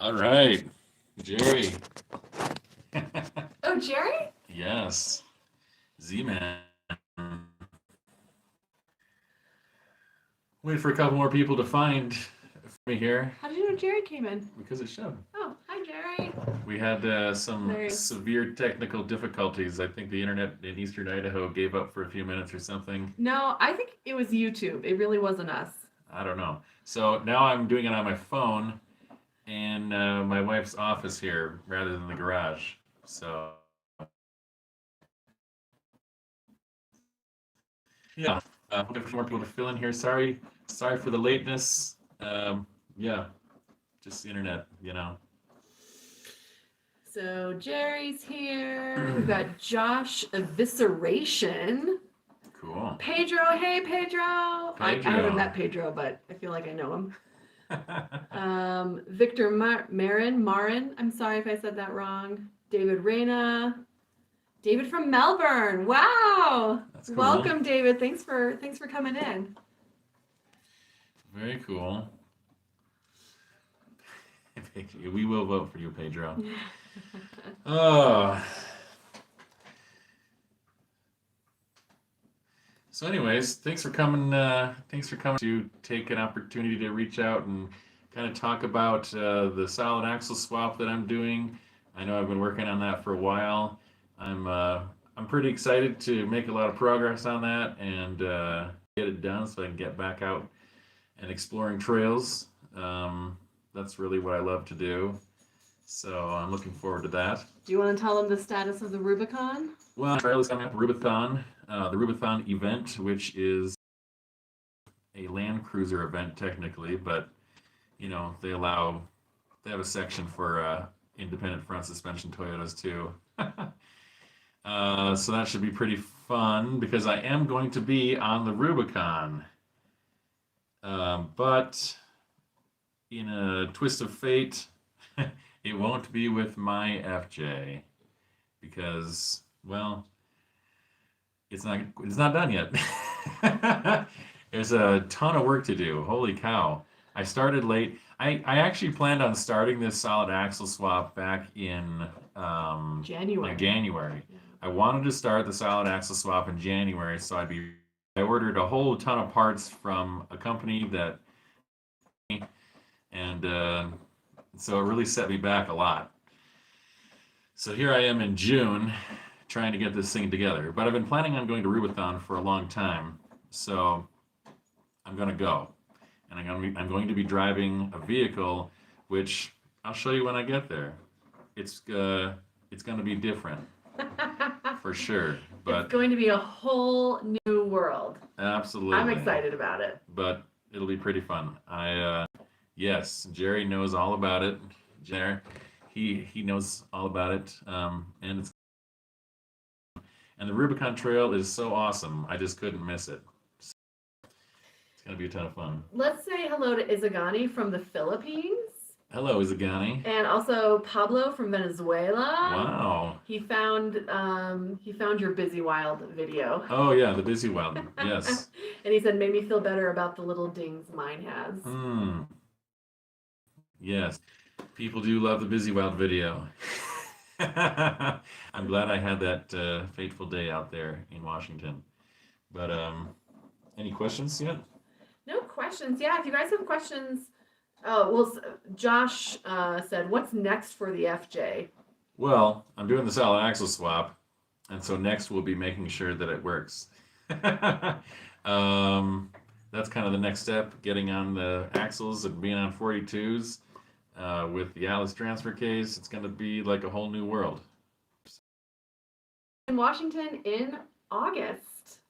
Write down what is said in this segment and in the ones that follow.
All right, Jerry. Oh, Jerry? Yes, Z-Man. Wait for a couple more people to find me here How did you know Jerry came in? because it showed. Oh, hi, Jerry. We had some Nice. severe technical difficulties. I think the internet in Eastern Idaho gave up for a few minutes or something. No, I think it was YouTube. It really wasn't us. I don't know. So now I'm doing it on my phone in my wife's office here rather than the garage. So yeah, looking for more people to fill in here. Sorry for the lateness. Yeah, just the internet, you know. So Jerry's here. We've got Josh Evisceration. Cool. Pedro, hey Pedro. I Pedro. haven't met Pedro, but I feel like I know him. Victor Marin. I'm sorry if I said that wrong. David Reyna. David from Melbourne. Wow. That's cool. Welcome, David. Thanks for coming in. Very cool. We will vote for you, Pedro. Oh. So, anyways, thanks for coming. Thanks for coming to take an opportunity to reach out and kind of talk about the solid axle swap that I'm doing. I know I've been working on that for a while. I'm pretty excited to make a lot of progress on that and get it done so I can get back out and exploring trails. That's really what I love to do. So I'm looking forward to that. Do you want to tell them the status of the Rubicon? Well, trail is coming up, Rubathon, the Rubathon event, which is a Land Cruiser event technically, but you know they have a section for independent front suspension Toyotas too. So that should be pretty fun because I am going to be on the Rubicon. But in a twist of fate, it won't be with my FJ because, well, it's not done yet. There's a ton of work to do. Holy cow. I started late. I actually planned on starting this solid axle swap back in January. January. Yeah. I wanted to start the solid axle swap in January, so I ordered a whole ton of parts from a company that, and so it really set me back a lot. So here I am in June trying to get this thing together, but I've been planning on going to Rubathon for a long time, so I'm going to go. And I'm going to be driving a vehicle, which I'll show you when I get there. It's going to be different, for sure. But it's going to be a whole new world. Absolutely. I'm excited about it. But it'll be pretty fun. Yes, Jerry knows all about it. Jerry, he knows all about it. And the Rubicon Trail is so awesome. I just couldn't miss it. It's gonna be a ton of fun. Let's say hello to Izagani from the Philippines. Hello, Izagani. And also Pablo from Venezuela. Wow. He found your Busy Wild video. Oh yeah, the Busy Wild. Yes. And he said, made me feel better about the little dings mine has. Yes. People do love the Busy Wild video. I'm glad I had that fateful day out there in Washington. But any questions yet? No questions. Yeah, if you guys have questions. Oh, well, Josh said, what's next for the FJ? Well, I'm doing the solid axle swap, and so next we'll be making sure that it works. That's kind of the next step, getting on the axles and being on 42s. With the Alice transfer case, it's going to be like a whole new world. In Washington in August.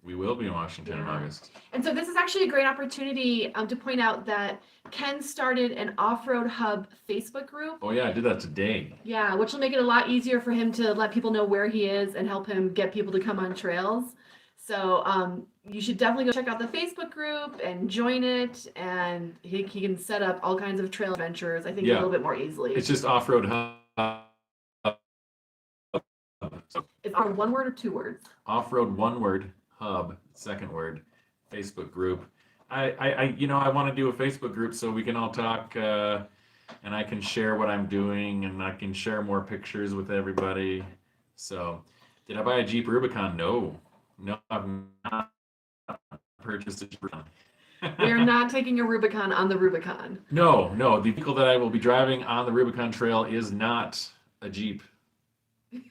We will be in Washington in August. And so this is actually a great opportunity to point out that Ken started an Offroad Hub Facebook group. Oh yeah, I did that today. Yeah, which will make it a lot easier for him to let people know where he is and help him get people to come on trails. So you should definitely go check out the Facebook group and join it, and he can set up all kinds of trail adventures, I think, a little bit more easily. It's just Offroad Hub. It's our one word or two words? Offroad, one word, Hub, second word, Facebook group. I want to do a Facebook group so we can all talk and I can share what I'm doing, and I can share more pictures with everybody. So, did I buy a Jeep Rubicon? No, no, I've not purchased a Jeep Rubicon. We are not taking a Rubicon on the Rubicon. No, no, the vehicle that I will be driving on the Rubicon Trail is not a Jeep.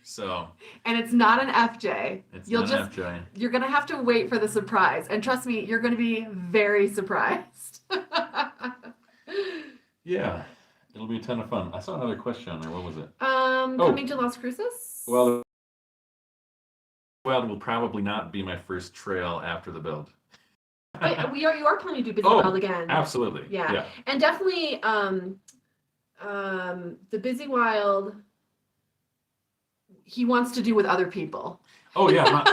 So And it's not an FJ. it's You'll not just an FJ. you're gonna have to wait for the surprise. And trust me, you're gonna be very surprised. Yeah, it'll be a ton of fun. I saw another question on there. What was it? Coming to Las Cruces? Well, Weld will probably not be my first trail after the build. But you are planning to do Busy Oh, Wild again. Absolutely. Yeah. And definitely the Busy Wild he wants to do with other people. Oh yeah,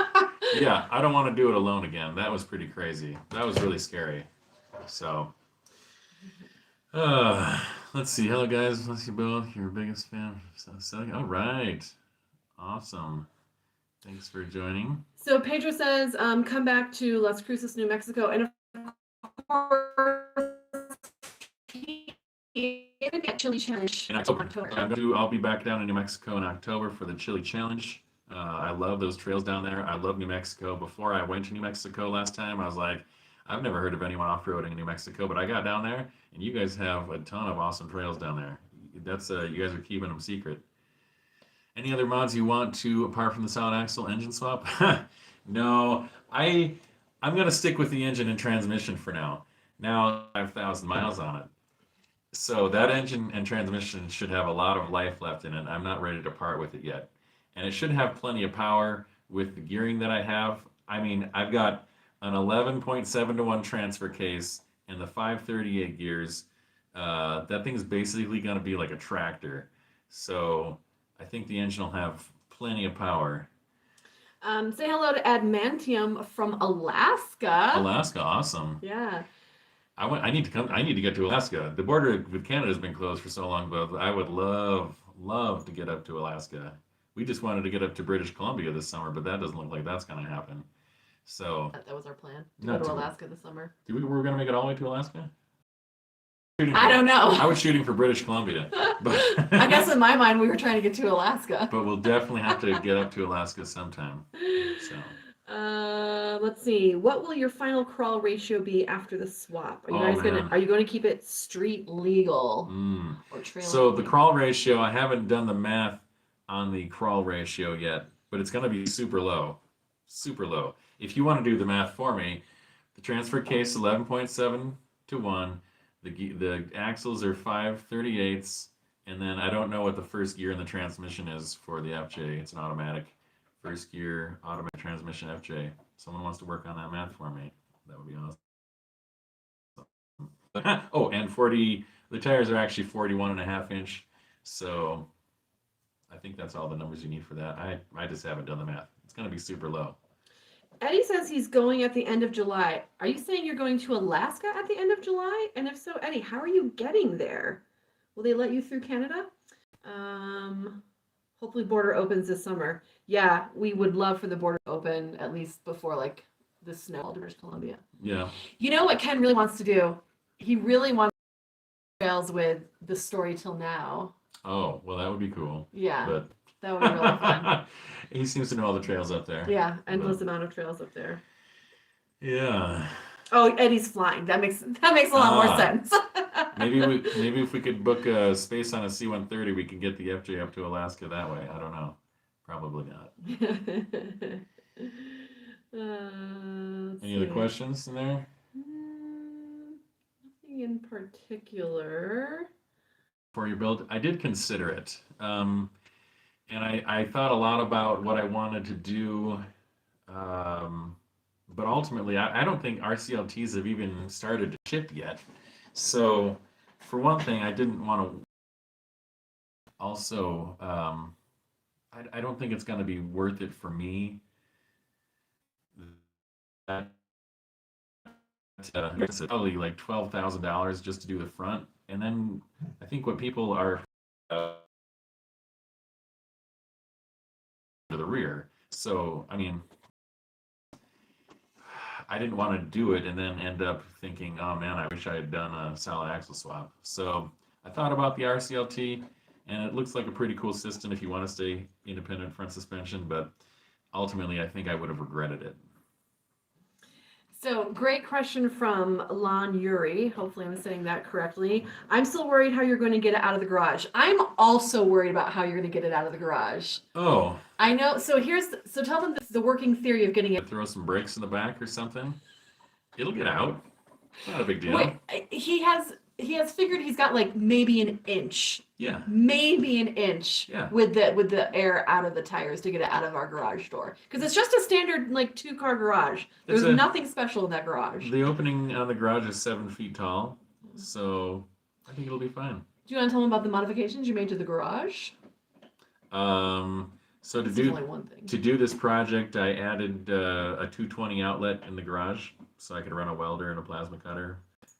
yeah. I don't want to do it alone again. That was pretty crazy. That was really scary. So, let's see. Hello guys. Let's see both. Your biggest fan. All right. Awesome. Thanks for joining. So Pedro says, come back to Las Cruces, New Mexico, and of course, Chili Challenge In October. I'll be back down in New Mexico in October for the Chili Challenge. I love those trails down there. I love New Mexico. Before I went to New Mexico last time, I was like, I've never heard of anyone off-roading in New Mexico, but I got down there, and you guys have a ton of awesome trails down there. That's you guys are keeping them secret. Any other mods you want to, apart from the solid axle engine swap? No, I'm gonna stick with the engine and transmission for now. Now 5,000 miles on it. So that engine and transmission should have a lot of life left in it. I'm not ready to part with it yet. And it should have plenty of power with the gearing that I have. I mean, I've got an 11.7 to 1 transfer case and the 538 gears. That thing's basically going to be like a tractor. So I think the engine will have plenty of power. Say hello to Admantium from Alaska. Alaska, awesome. Yeah. I need to come. I need to get to Alaska. The border with Canada has been closed for so long, but I would love to get up to Alaska. We just wanted to get up to British Columbia this summer, but that doesn't look like that's going to happen. So That was our plan. To Not go to to- Alaska this summer. we were going to make it all the way to Alaska? I don't know. I was shooting for British Columbia, but I guess in my mind we were trying to get to Alaska. but we'll definitely have to get up to Alaska sometime. So Let's see. What will your final crawl ratio be after the swap? Are you Oh, guys man. are you going to keep it street legal mm. or trail? So the legal? crawl ratio, I haven't done the math on the crawl ratio yet, but it's going to be super low. Super low. If you want to do the math for me, the transfer case 11.7 to 1, the axles are 5/38ths, and then I don't know what the first gear in the transmission is for the FJ. It's an automatic. First gear, automatic transmission FJ. Someone wants to work on that math for me. That would be awesome. Oh, and the tires are actually 41.5 inch. So I think that's all the numbers you need for that. I just haven't done the math. It's going to be super low. Eddie says he's going at the end of July. Are you saying you're going to Alaska at the end of July? And if so, Eddie, how are you getting there? Will they let you through Canada? Hopefully border opens this summer. Yeah, we would love for the border to open at least before like the snow in British Columbia. Yeah. You know what Ken really wants to do? He really wants trails with the story till now. Oh, well, that would be cool. Yeah, But that would be really fun. he seems to know all the trails up there. Yeah, endless amount of trails up there. Yeah. Oh, Eddie's flying. That makes a lot more sense. Maybe if we could book a space on a C-130, we can get the FJ up to Alaska that way. I don't know. Probably not. Any other questions in there? Nothing in particular. For your build, I did consider it. And I thought a lot about what I wanted to do. But ultimately, I don't think RCLTs have even started to ship yet. So, for one thing, I didn't want to. Also, I don't think it's going to be worth it for me. That, it's probably like $12,000 just to do the front, and then I think what people are to the rear. So, I mean, I didn't want to do it and then end up thinking, oh man, I wish I had done a solid axle swap. So I thought about the RCLT, and it looks like a pretty cool system if you want to stay independent front suspension, but ultimately I think I would have regretted it. So, great question from Lon Yuri. Hopefully, I'm saying that correctly. I'm still worried how you're going to get it out of the garage. I'm also worried about how you're going to get it out of the garage. Oh, I know. So tell them the working theory of getting it. throw some brakes in the back or something. It'll get out. It's not a big deal. Wait, he has figured he's got like maybe an inch. Yeah. Maybe an inch. Yeah. With the air out of the tires to get it out of our garage door, because it's just a standard like 2-car garage. There's nothing special in that garage. The opening on the garage is 7 feet tall, so I think it'll be fine. Do you want to tell them about the modifications you made to the garage? So That's only one thing. to do this project, I added a 220 outlet in the garage, so I could run a welder and a plasma cutter,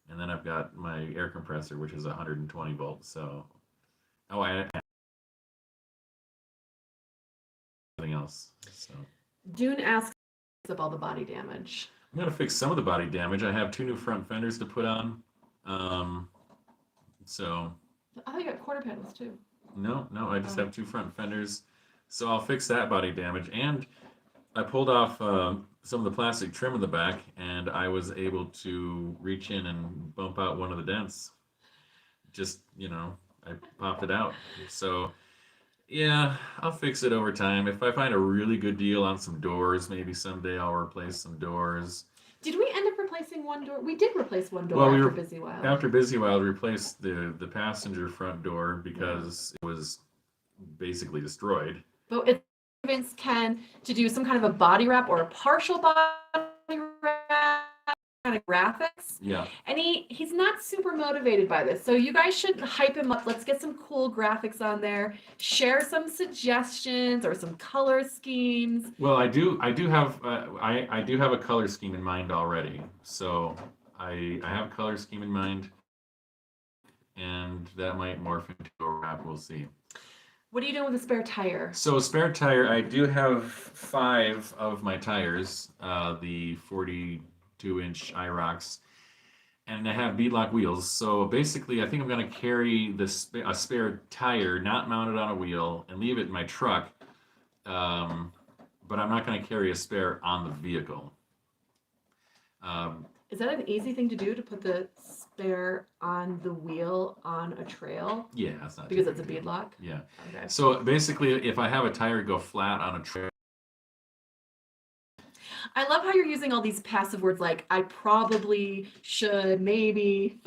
and then I've got my air compressor, which is 120 volts. So, I anything else. So Dune asks about all the body damage. I'm gonna fix some of the body damage. I have 2 new front fenders to put on. So I think I got quarter panels too. no, I just have 2 front fenders. So I'll fix that body damage. And I pulled off some of the plastic trim in the back, and I was able to reach in and bump out one of the dents. Just, I popped it out. So, yeah, I'll fix it over time. If I find a really good deal on some doors, maybe someday I'll replace some doors. Did we end up replacing one door? We did replace one door Well, after Busy Wild. After Busy Wild, we replaced the passenger front door because it was basically destroyed. But it's convinced Ken to do some kind of a body wrap or a partial body wrap kind of graphics. Yeah. And he's not super motivated by this. So you guys should hype him up. Let's get some cool graphics on there. Share some suggestions or some color schemes. Well, I do have I do have a color scheme in mind already. So I have a color scheme in mind, and that might morph into a wrap. We'll see. What are you doing with a spare tire? So a spare tire, I do have 5 of my tires, the 42-inch IROX, and I have beadlock wheels. So basically, I think I'm going to carry a spare tire, not mounted on a wheel, and leave it in my truck. But I'm not going to carry a spare on the vehicle. Is that an easy thing to do, to put the spare on the wheel on a trail? Yeah, that's not because it's a beadlock? Yeah. Okay. So basically, if I have a tire go flat on a trail. I love how you're using all these passive words like I probably, should, maybe.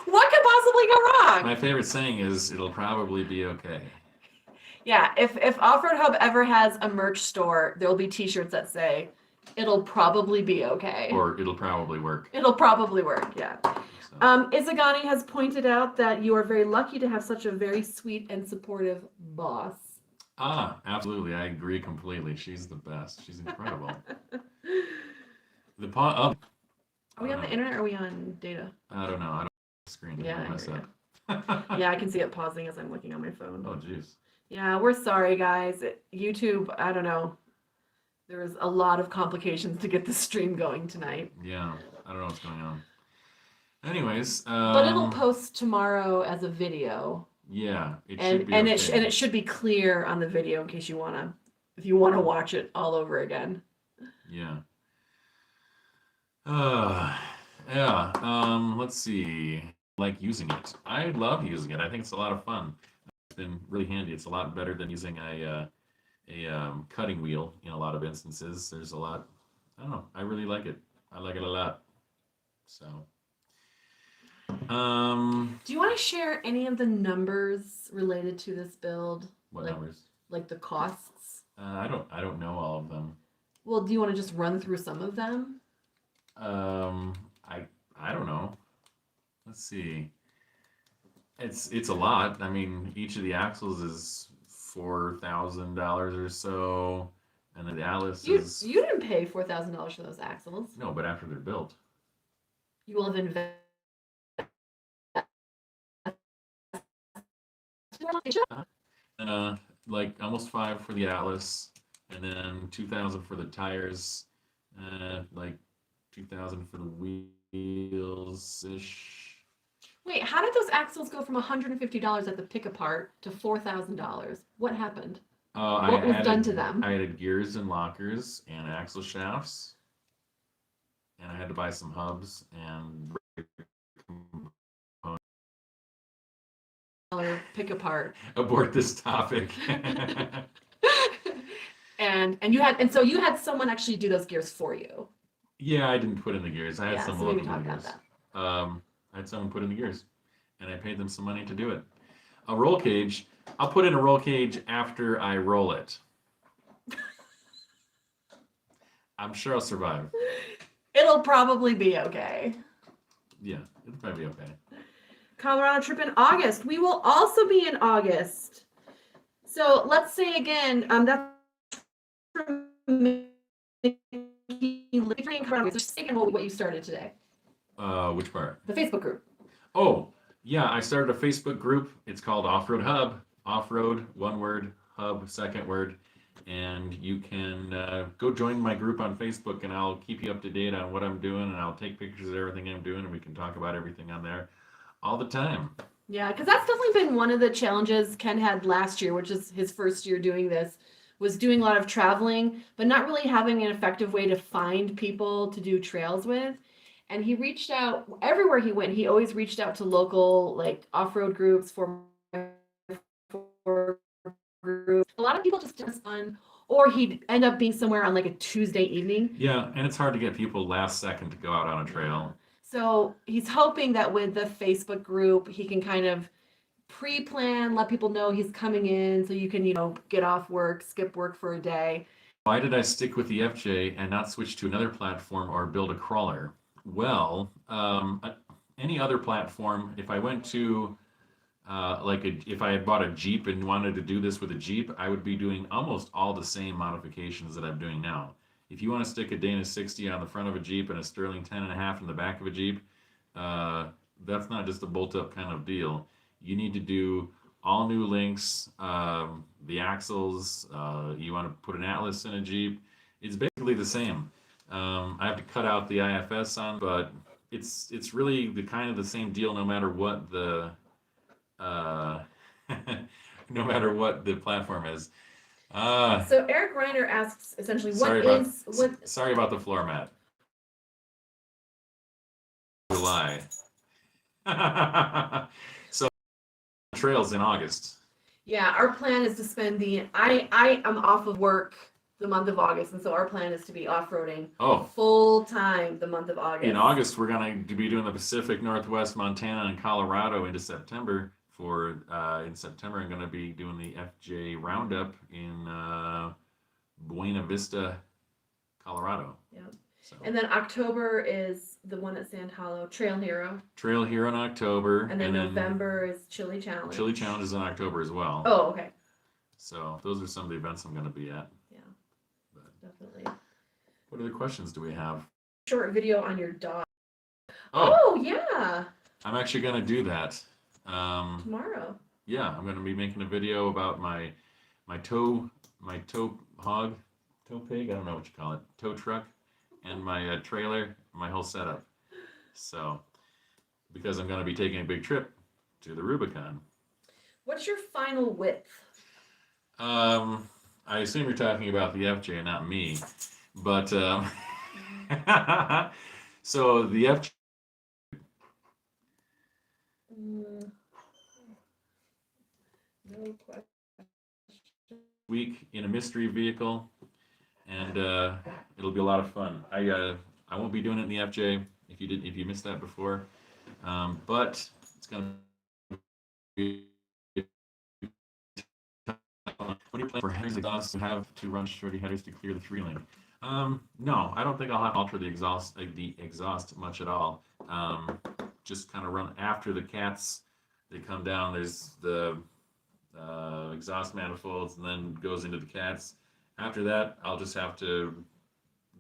What could possibly go wrong? My favorite saying is, it'll probably be okay. Yeah, if Offroad Hub ever has a merch store, there'll be t-shirts that say, it'll probably be okay. Or it'll probably work. It'll probably work, yeah. So. Izagani has pointed out that you are very lucky to have such a very sweet and supportive boss. Ah, absolutely. I agree completely. She's the best. She's incredible. Are we on the internet or are we on data? I don't know. I don't have the screen. Yeah, Mess up. Yeah, I can see it pausing as I'm looking on my phone. Oh, jeez. Yeah, we're sorry, guys. YouTube, I don't know. There was a lot of complications to get the stream going tonight. Yeah, I don't know what's going on. Anyways, but it'll post tomorrow as a video. Yeah, it should be it should be clear on the video in case if you wanna watch it all over again. Yeah. Yeah. Let's see. Like using it. I love using it. I think it's a lot of fun. It's been really handy. It's a lot better than using a cutting wheel in a lot of instances. There's a lot. I don't know. I really like it. I like it a lot. So. Do you want to share any of the numbers related to this build? What numbers? Like the costs? I don't know all of them. Well, do you want to just run through some of them? I don't know. Let's see. It's a lot. I mean, each of the axles is $4,000 or so, and then the Atlas is. You didn't pay $4,000 for those axles. No, but after they're built. You will have invested. Like almost 5 for the Atlas, and then 2,000 for the tires, like 2,000 for the wheels ish. Wait, how did those axles go from $150 at the pick apart to $4,000? What happened? I What was done added to them? I added gears and lockers and axle shafts, and I had to buy some hubs and Pick apart. abort this topic. And so you had someone actually do those gears for you. Yeah, I didn't put in the gears. I had Yeah, some so maybe local talk about gears. that. I had someone put in the gears, and I paid them some money to do it. A roll cage. I'll put in a roll cage after I roll it. I'm sure I'll survive. It'll probably be okay. Yeah, it'll probably be okay. Colorado trip in August. We will also be in August. So let's say again, that's from what you started today. Which part? The Facebook group. Oh, yeah, I started a Facebook group. It's called Offroad Hub. Offroad, one word, hub, second word. And you can go join my group on Facebook, and I'll keep you up to date on what I'm doing, and I'll take pictures of everything I'm doing, and we can talk about everything on there all the time. Yeah, because that's definitely been one of the challenges Ken had last year, which is his first year doing this, was doing a lot of traveling, but not really having an effective way to find people to do trails with. And he reached out everywhere he went. He always reached out to local like off-road groups for groups. A lot of people just did fun, or he'd end up being somewhere on like a Tuesday evening. Yeah, and it's hard to get people last second to go out on a trail. So he's hoping that with the Facebook group, he can kind of pre-plan, let people know he's coming in, so you can, get off work, skip work for a day. Why did I stick with the FJ and not switch to another platform or build a crawler? Well, any other platform, if I went to if I had bought a Jeep and wanted to do this with a Jeep, I would be doing almost all the same modifications that I'm doing now. If you want to stick a Dana 60 on the front of a Jeep and a Sterling 10.5 in the back of a Jeep, that's not just a bolt-up kind of deal. You need to do all new links, the axles. You want to put an Atlas in a Jeep. It's basically the same. I have to cut out the IFS on, but it's really the kind of the same deal no matter what the no matter what the platform is. So Eric Reiner asks essentially, sorry about the floor mat. July. So trails in August. Yeah, our plan is to spend I am off of work the month of August, and so our plan is to be off-roading full time the month of August. In August, we're going to be doing the Pacific Northwest, Montana, and Colorado into September. In September, I'm going to be doing the FJ Roundup in Buena Vista, Colorado. Yep. So. And then October is the one at Sand Hollow, Trail Hero. Trail Hero in October. And then November is Chili Challenge. Chili Challenge is in October as well. Oh, okay. So those are some of the events I'm going to be at. Yeah, definitely. What other questions do we have? Short video on your dog. Oh yeah. I'm actually going to do that. Tomorrow. Yeah, I'm going to be making a video about my tow pig, I don't know what you call it, tow truck, and my trailer, my whole setup. So, because I'm going to be taking a big trip to the Rubicon. What's your final width? I assume you're talking about the FJ and not me, but so the FJ. No question. Week in a mystery vehicle, and it'll be a lot of fun. I won't be doing it in the FJ if you missed that before, but it's gonna be when you're playing for headers exhaust, you have to run shorty headers to clear the 3-lane. No, I don't think I'll have to alter the exhaust much at all. Just kind of run after the cats. They come down. There's the exhaust manifolds, and then goes into the cats. After that, I'll just have to.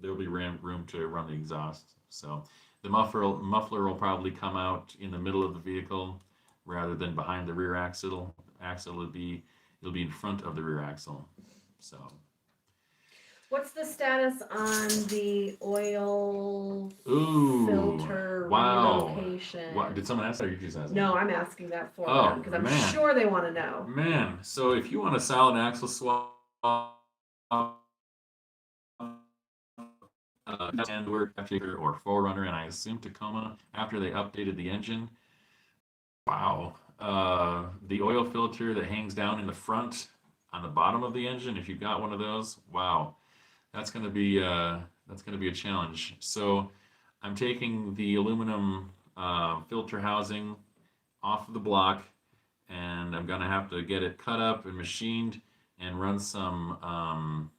There'll be room to run the exhaust. So the muffler will probably come out in the middle of the vehicle rather than behind the rear axle. It'll be in front of the rear axle. So. What's the status on the oil Ooh, filter wow. relocation? What, did someone ask that or you just asking? No, I'm asking that for Oh, them because I'm man. sure they want to know. Man, so if you want a solid axle swap, and we're or Forerunner, and I assume Tacoma after they updated the engine. Wow. The oil filter that hangs down in the front on the bottom of the engine, if you've got one of those, wow, that's gonna be a challenge. So I'm taking the aluminum filter housing off of the block, and I'm gonna have to get it cut up and machined and run some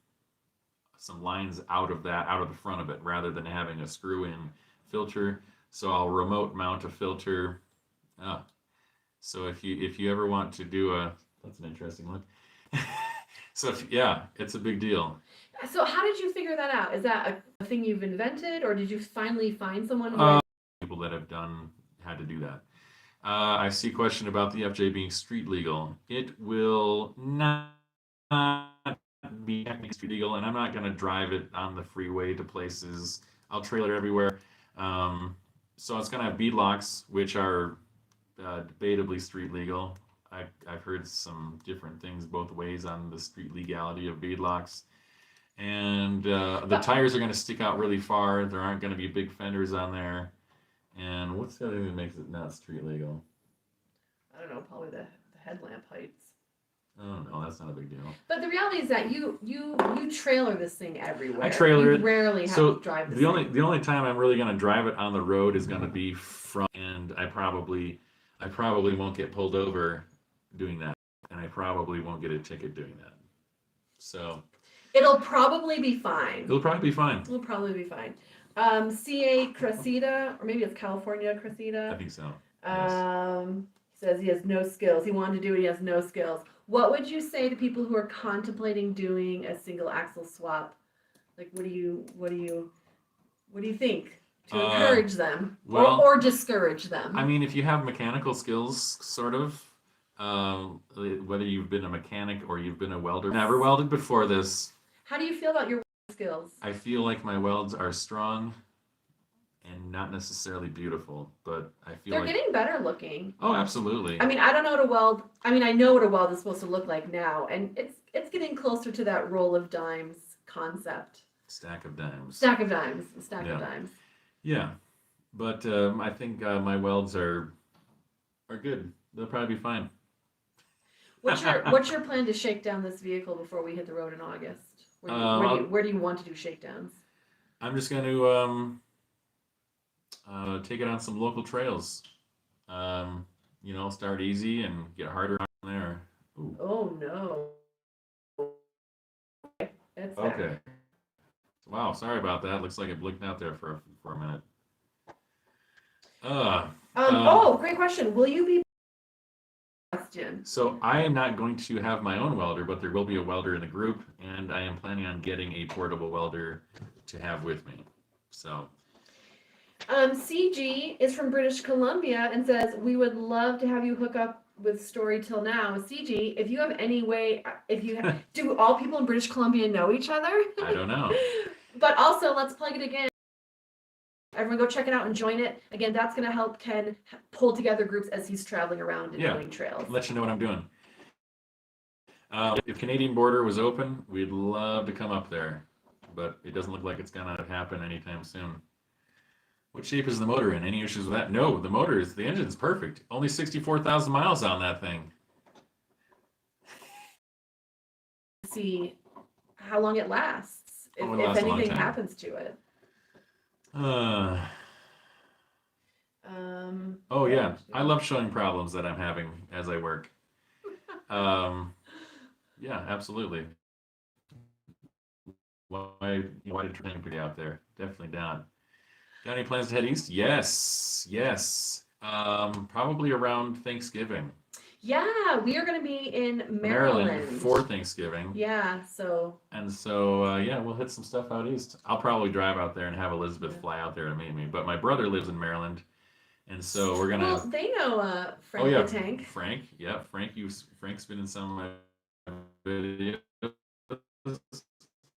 lines out of the front of it rather than having a screw-in filter. So I'll remote mount a filter. Uh, so if you ever want to do that's an interesting look. So yeah, it's a big deal. So how did you figure that out? Is that a thing you've invented, or did you finally find someone who People that have had to do that. I see a question about the FJ being street legal. It will not be technically street legal, and I'm not going to drive it on the freeway to places. I'll trailer everywhere. So it's going to have bead locks, which are debatably street legal. I've heard some different things both ways on the street legality of bead locks. And the tires are going to stick out really far. There aren't going to be big fenders on there. And what's the other thing that makes it not street legal? I don't know, probably the headlamp heights. Oh no, that's not a big deal. But the reality is that you trailer this thing everywhere. I trailer it. You rarely have to drive this thing. The only time I'm really going to drive it on the road is going to be from, and I probably won't get pulled over doing that, and I probably won't get a ticket doing that. So it'll probably be fine. It'll probably be fine. It'll probably be fine. CA Cressida, or maybe it's California Cressida. I think so. He says he has no skills. He wanted to do it. He has no skills. What would you say to people who are contemplating doing a single axle swap? Like, what do you think to encourage them, or discourage them? I mean, if you have mechanical skills, sort of, whether you've been a mechanic or you've been a welder, never welded before this. How do you feel about your skills? I feel like my welds are strong and not necessarily beautiful, but I feel they're getting better looking. Oh, absolutely. I mean, I don't know what a weld. I mean, I know what a weld is supposed to look like now, and it's getting closer to that roll of dimes concept. Stack of dimes. Stack of dimes. Stack of dimes. Yeah, but I think my welds are good. They'll probably be fine. What's your plan to shake down this vehicle before we hit the road in August? Where do you want to do shakedowns? I'm just going to take it on some local trails. Start easy and get harder on there. Ooh. Oh no. It's okay. Wow, sorry about that. Looks like it blinked out there for a minute. Great question. Will you be So I am not going to have my own welder, but there will be a welder in the group, and I am planning on getting a portable welder to have with me. So CG is from British Columbia and says, we would love to have you hook up with Story Till Now. CG, if you have any way, do all people in British Columbia know each other? I don't know. But also, let's plug it again. Everyone go check it out and join it. Again, that's going to help Ken pull together groups as he's traveling around and doing trails. Let you know what I'm doing. If Canadian border was open, we'd love to come up there, but it doesn't look like it's going to happen anytime soon. What shape is the motor in? Any issues with that? No, the engine's perfect. Only 64,000 miles on that thing. See how long it lasts, if anything happens to it. Oh yeah, I love showing problems that I'm having as I work. Yeah, absolutely. Why did training put you out there? Definitely not. Got any plans to head east? Yes. Probably around Thanksgiving. Yeah, we are going to be in Maryland for Thanksgiving. Yeah, so. And so, we'll hit some stuff out east. I'll probably drive out there and have Elizabeth fly out there to meet me. But my brother lives in Maryland, and so we're gonna. Well, they know Frank the Tank. Frank, Frank's been in some of my videos.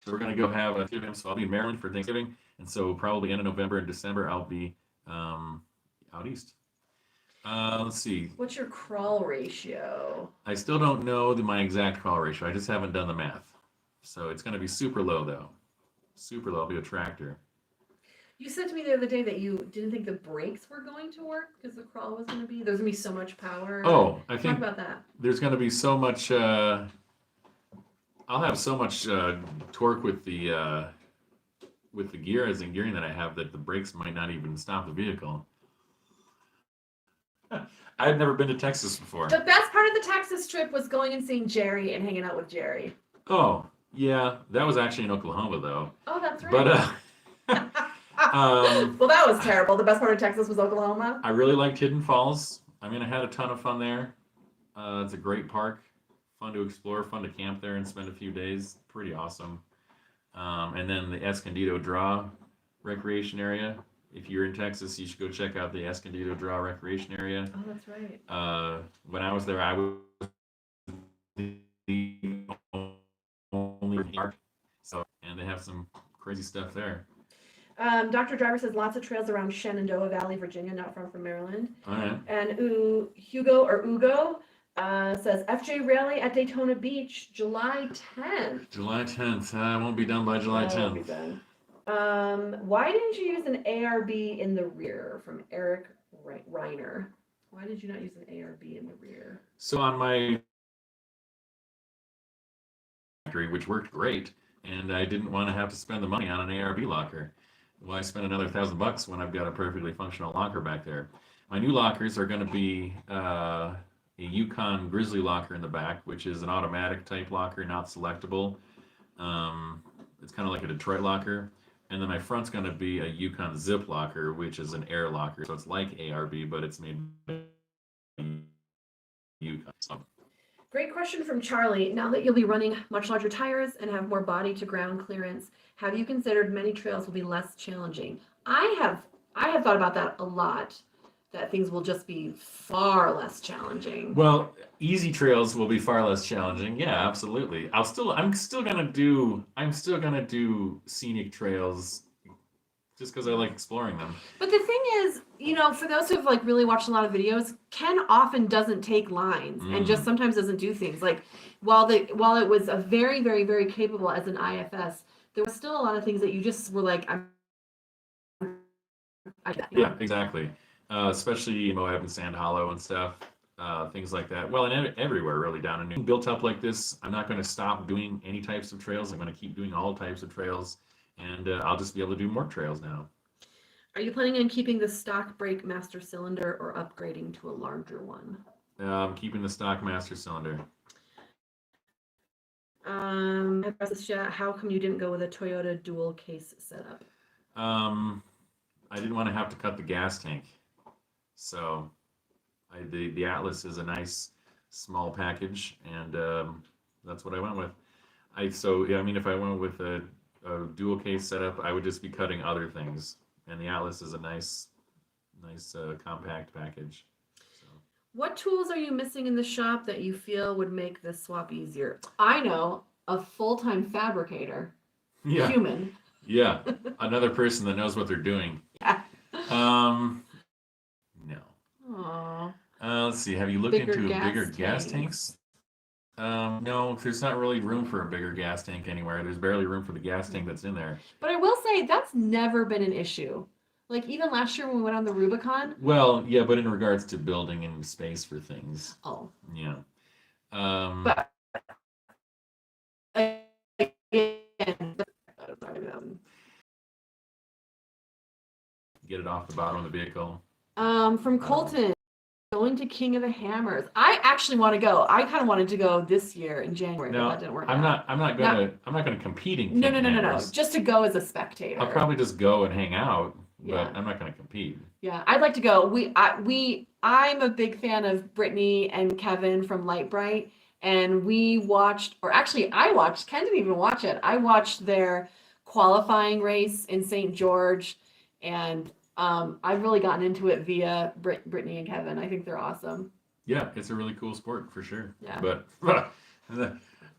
So we're gonna go have a Thanksgiving. So I'll be in Maryland for Thanksgiving, and so probably end of November and December I'll be out east. Let's see. What's your crawl ratio? I still don't know my exact crawl ratio. I just haven't done the math. So it's gonna be super low though. Super low. I'll be a tractor. You said to me the other day that you didn't think the brakes were going to work because the crawl was going to be. There's going to be so much power. Oh, I Talk think about that. there's gonna be so much. I'll have so much torque with the gears and gearing that I have that the brakes might not even stop the vehicle. I've never been to Texas before. The best part of the Texas trip was going and seeing Jerry and hanging out with Jerry. Oh, yeah, that was actually in Oklahoma though. Oh, that's right. But well, that was terrible. The best part of Texas was Oklahoma. I really liked Hidden Falls. I mean, I had a ton of fun there. It's a great park, fun to explore, fun to camp there and spend a few days. Pretty awesome. And then the Escondido Draw recreation area. If you're in Texas, you should go check out the Escondido Draw recreation area. Oh, that's right. When I was there, I was the only park. So, and they have some crazy stuff there. Dr. Driver says lots of trails around Shenandoah Valley, Virginia, not far from Maryland. All right. And Ugo says FJ Rally at Daytona Beach, July 10th. July 10th. I won't be done by July 10th. Why didn't you use an ARB in the rear? From Eric Reiner. Why did you not use an ARB in the rear? So on my factory, which worked great, and I didn't want to have to spend the money on an ARB locker. Well, I spent another $1,000 when I've got a perfectly functional locker back there. My new lockers are going to be a Yukon Grizzly locker in the back, which is an automatic type locker, not selectable. It's kind of like a Detroit locker. And then my front's going to be a Yukon Zip locker, which is an air locker. So it's like ARB, but it's made by Yukon. So. Great question from Charlie. Now that you'll be running much larger tires and have more body to ground clearance, have you considered many trails will be less challenging? I have thought about that a lot, that things will just be far less challenging. Well, easy trails will be far less challenging. Yeah, absolutely. I'm still gonna do scenic trails just because I like exploring them. But the thing is, for those who've like really watched a lot of videos, Ken often doesn't take lines and just sometimes doesn't do things. Like while it was a very, very, very capable as an IFS, there was still a lot of things that you just were like, Yeah, exactly. Especially Moab and Sand Hollow and stuff, things like that. Well, and everywhere really down in New built up like this. I'm not going to stop doing any types of trails. I'm going to keep doing all types of trails, and I'll just be able to do more trails now. Are you planning on keeping the stock brake master cylinder or upgrading to a larger one? Keeping the stock master cylinder. How come you didn't go with a Toyota dual case setup? I didn't want to have to cut the gas tank. So the Atlas is a nice small package, and that's what I went with. If I went with a dual case setup, I would just be cutting other things, and the Atlas is a nice compact package. So. What tools are you missing in the shop that you feel would make this swap easier? I know, a full-time fabricator. Yeah. Human. Yeah, another person that knows what they're doing. Yeah. No. Aww. Let's see. Have you looked into bigger gas tanks? No, there's not really room for a bigger gas tank anywhere. There's barely room for the gas tank that's in there. But I will say that's never been an issue. Like even last year when we went on the Rubicon. Well, yeah, but in regards to building and space for things. Oh. Yeah. But again, get it off the bottom of the vehicle. From Colton, going to King of the Hammers. I actually want to go. I kind of wanted to go this year in January, but that didn't work out. I'm not gonna compete in King No. of the Hammers. Just to go as a spectator. I'll probably just go and hang out, but Yeah. I'm not gonna compete. Yeah, I'd like to go. I'm a big fan of Brittany and Kevin from Light Bright, and we watched, or actually I watched, Ken didn't even watch it. I watched their qualifying race in St. George, and I've really gotten into it via Brittany and Kevin. I think they're awesome. Yeah, it's a really cool sport for sure. Yeah. But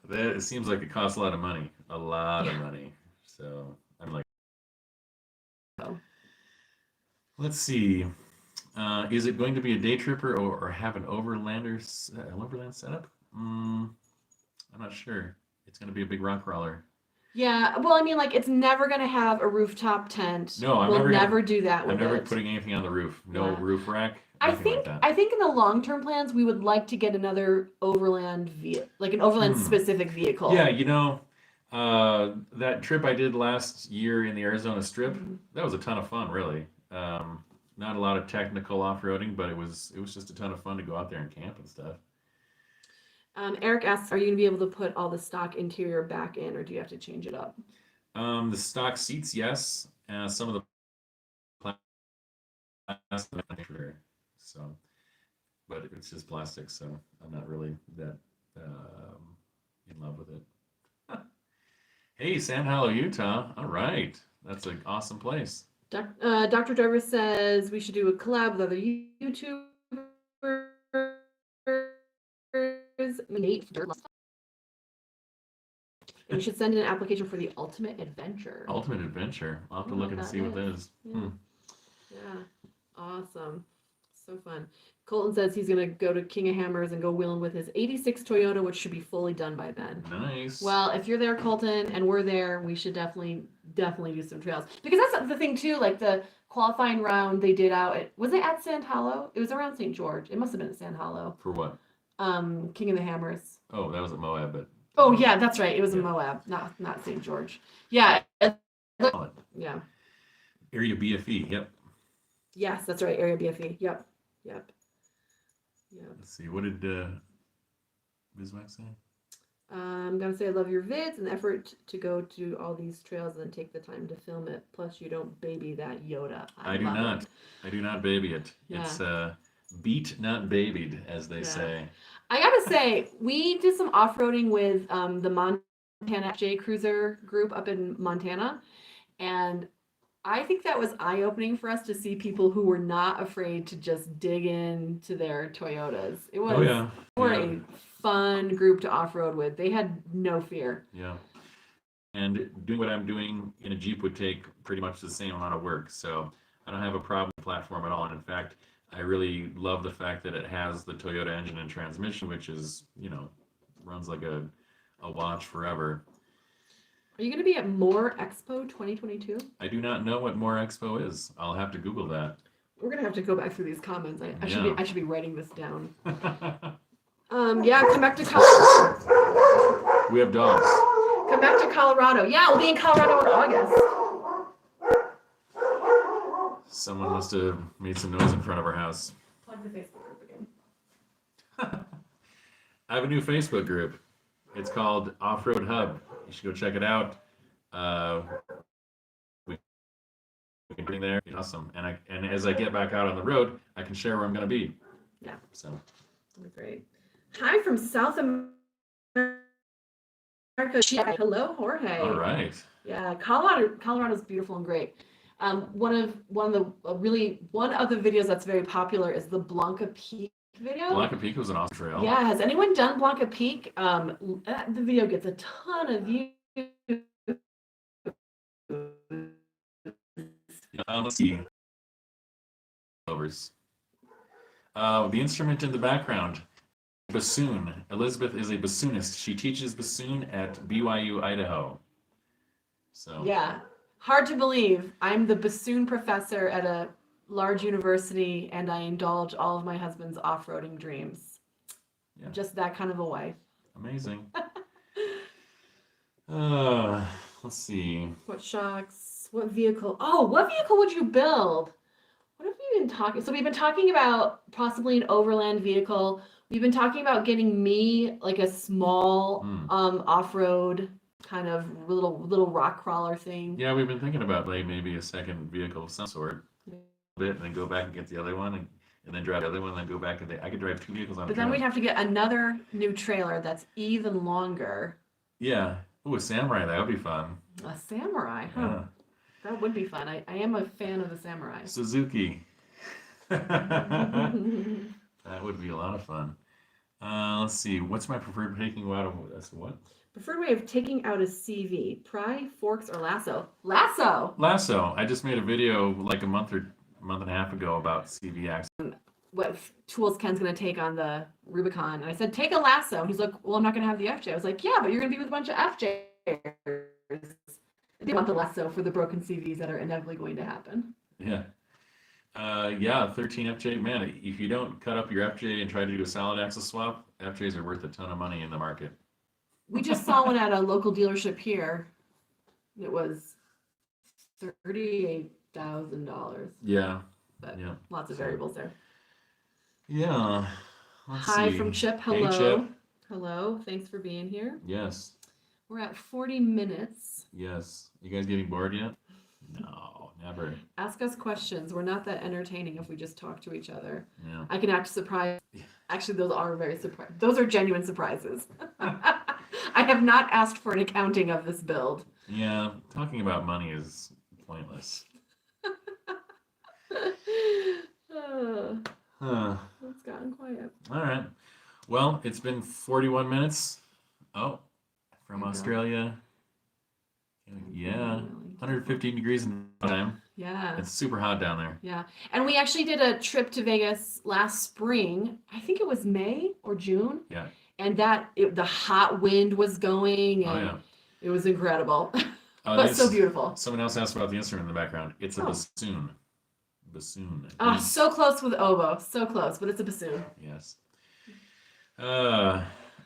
That it seems like it costs a lot of money, a lot of Yeah. money. So I'm like, So, let's see. Is it going to be a day tripper or have an an overland setup? I'm not sure. It's going to be a big rock crawler. yeah, well, I mean, like it's never gonna have a rooftop tent. No, I'm We'll never gonna. never do that I'm with never it. putting anything on the roof. No Yeah. roof rack. I Nothing like think that. I think in the long-term plans we would like to get another overland like an overland Hmm. specific vehicle. Yeah, that trip I did last year in the Arizona Strip, Mhm. that was a ton of fun, really. Not a lot of technical off-roading, but it was just a ton of fun to go out there and camp and stuff. Eric asks, are you gonna be able to put all the stock interior back in, or do you have to change it up? The stock seats, yes. Some of the plastic, so, but it's just plastic, so I'm not really that in love with it. Hey, Sand Hollow, Utah. All right, that's an awesome place. Dr. Driver says we should do a collab with other YouTubers. Nate Durlop. And we should send in an application for the Ultimate Adventure. Ultimate Adventure. I'll have to look and see what that is. Yeah. Yeah. Awesome. So fun. Colton says he's going to go to King of Hammers and go wheeling with his 86 Toyota, which should be fully done by then. Nice. Well, if you're there, Colton, and we're there, we should definitely do some trails. Because that's the thing, too. Like the qualifying round they did out at, was it at Sand Hollow? It was around St. George. It must have been at Sand Hollow. For what? King of the Hammers. Oh, that was at Moab, but. Oh, yeah, that's right. It was in Moab, not St. George. Yeah. Yeah. Area BFE, yep. Yes, that's right. Area BFE. Yep. Let's see, what did Bismack say? I'm gonna say I love your vids and the effort to go to all these trails and take the time to film it. Plus, you don't baby that Yoda. I do not. It. I do not baby it. Yeah. It's beat, not babied, as they say. I gotta say, we did some off-roading with the Montana J Cruiser group up in Montana, and I think that was eye-opening for us to see people who were not afraid to just dig into their Toyotas. It was a fun group to off-road with. They had no fear. Yeah. And doing what I'm doing in a Jeep would take pretty much the same amount of work. So I don't have a problem with the platform at all. And in fact, I really love the fact that it has the Toyota engine and transmission, which is, runs like a watch forever. Are you going to be at More Expo 2022? I do not know what More Expo is. I'll have to Google that. We're going to have to go back through these comments. I should be writing this down. Come back to Colorado. We have dogs. Come back to Colorado. Yeah, we'll be in Colorado in August. Someone must have made some noise in front of our house. Plug the Facebook group again. I have a new Facebook group. It's called Offroad Hub. You should go check it out. We can bring there. It's awesome. And as I get back out on the road, I can share where I'm going to be. Yeah. So. Great. Hi from South America. Hello, Jorge. All right. Yeah, Colorado's beautiful and great. One of the videos that's very popular is the Blanca Peak video. Blanca Peak was an awesome trail. Yeah, has anyone done Blanca Peak? The video gets a ton of views. Let's see. The instrument in the background, bassoon. Elizabeth is a bassoonist. She teaches bassoon at BYU, Idaho. So. Yeah, hard to believe. I'm the bassoon professor at a large university, and I indulge all of my husband's off-roading dreams. Yeah. Just that kind of a wife. Amazing. Let's see. What shocks? What vehicle? Oh, what vehicle would you build? What have we been talking? So we've been talking about possibly an overland vehicle. We've been talking about getting me like a small off-road kind of little rock crawler thing. Yeah, we've been thinking about like maybe a second vehicle of some sort. And then go back and get the other one and then drive the other one and then go back and I could drive two vehicles on a But then we'd have to get another new trailer that's even longer. Yeah. Ooh, a Samurai, that would be fun. A Samurai, huh? Yeah. That would be fun. I am a fan of the Samurai. Suzuki. That would be a lot of fun. Let's see. What's my preferred taking out of that's what? Preferred way of taking out a CV: pry, forks, or lasso. Lasso. Lasso. I just made a video like a month and a half ago about CV axle. What tools Ken's gonna take on the Rubicon, and I said, take a lasso. And he's like, well, I'm not gonna have the FJ. I was like, yeah, but you're gonna be with a bunch of FJs. They want the lasso for the broken CVs that are inevitably going to happen. Yeah. Yeah, 13 FJ. Man, if you don't cut up your FJ and try to do a solid axle swap, FJs are worth a ton of money in the market. We just saw one at a local dealership here. It was $38,000. Yeah. But Yeah. lots of variables there. Yeah. Let's Hi see. from Chip. Hey, Hello. Chip. Hello. Thanks for being here. Yes. We're at 40 minutes. Yes. You guys getting bored yet? No, never. Ask us questions. We're not that entertaining if we just talk to each other. Yeah. I can act surprised. Actually, those are very surprised. Those are genuine surprises. I have not asked for an accounting of this build. Yeah. Talking about money is pointless. It's gotten quiet. All right. Well, it's been 41 minutes. Oh, from There you go. Australia. Yeah. 115 degrees in time. Yeah. It's super hot down there. Yeah. And we actually did a trip to Vegas last spring. I think it was May or June. Yeah. And the hot wind was going, Oh, and yeah. it was incredible. Oh, It was so beautiful. Someone else asked about the instrument in the background. It's a Oh. bassoon. Bassoon. Ah, so close with oboe. So close, but it's a bassoon. Yes. All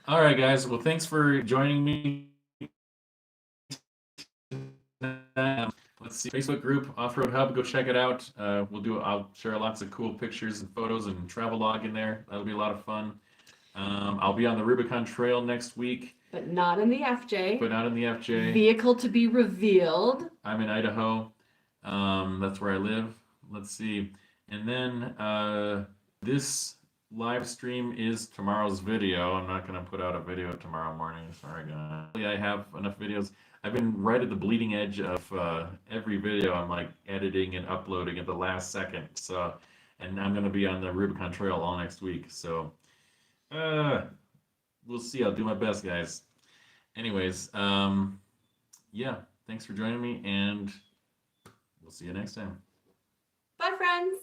right, guys. Well, thanks for joining me. Let's see. Facebook group, Offroad Hub. Go check it out. I'll share lots of cool pictures and photos and travel log in there. That'll be a lot of fun. I'll be on the Rubicon Trail next week, But not in the FJ. but not in the FJ. Vehicle to be revealed. I'm in Idaho. That's where I live. Let's see. And then this live stream is tomorrow's video. I'm not going to put out a video tomorrow morning. Sorry, guys. I have enough videos. I've been right at the bleeding edge of every video. I'm like editing and uploading at the last second. So, and I'm going to be on the Rubicon Trail all next week. So, we'll see. I'll do my best, guys. Anyways, yeah. Thanks for joining me, and we'll see you next time. Bye, friends.